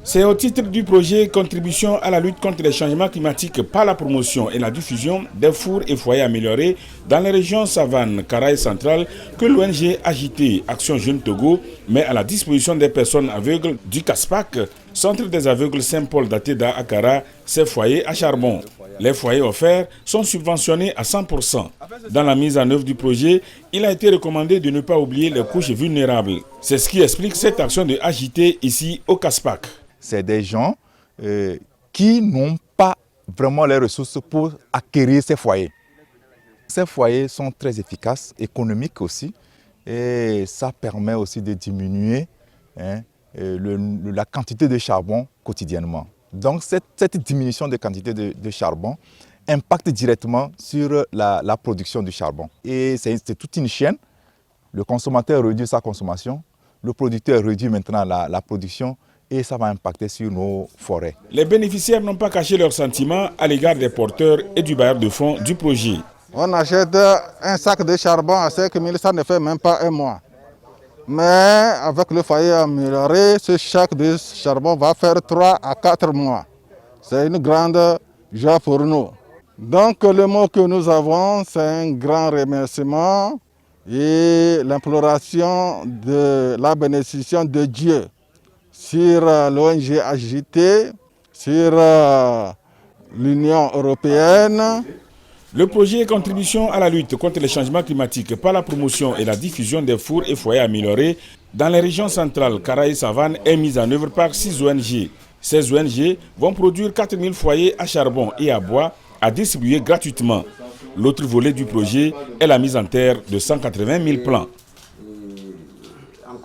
C'est au titre du projet Contribution à la lutte contre les changements climatiques par la promotion et la diffusion des fours et foyers améliorés dans les régions Savane, Karaï centrale que l'ONG AJT Action Jeune Togo met à la disposition des personnes aveugles du CASPAC, Centre des aveugles Saint-Paul d'Ateda à Kara, ces foyers à charbon. Les foyers offerts sont subventionnés à 100%. Dans la mise en œuvre du projet, il a été recommandé de ne pas oublier les couches vulnérables. C'est ce qui explique cette action de AJT ici au CASPAC. C'est des gens qui n'ont pas vraiment les ressources pour acquérir ces foyers. Ces foyers sont très efficaces, économiques aussi, et ça permet aussi de diminuer la quantité de charbon quotidiennement. Donc cette diminution de quantité de charbon impacte directement sur la production du charbon. Et c'est toute une chaîne. Le consommateur réduit sa consommation, le producteur réduit maintenant la production, et ça va impacter sur nos forêts. Les bénéficiaires n'ont pas caché leurs sentiments à l'égard des porteurs et du bailleur de fonds du projet. On achète un sac de charbon à 5 000, ça ne fait même pas un mois. Mais avec le foyer amélioré, ce sac de charbon va faire 3 à 4 mois. C'est une grande joie pour nous. Donc le mot que nous avons, c'est un grand remerciement et l'imploration de la bénédiction de Dieu sur l'ONG AJT, sur l'Union européenne. Le projet Contribution à la lutte contre les changements climatiques par la promotion et la diffusion des fours et foyers améliorés dans les régions centrales, Karaï et Savane est mis en œuvre par 6 ONG. Ces ONG vont produire 4 000 foyers à charbon et à bois à distribuer gratuitement. L'autre volet du projet est la mise en terre de 180 000 plants.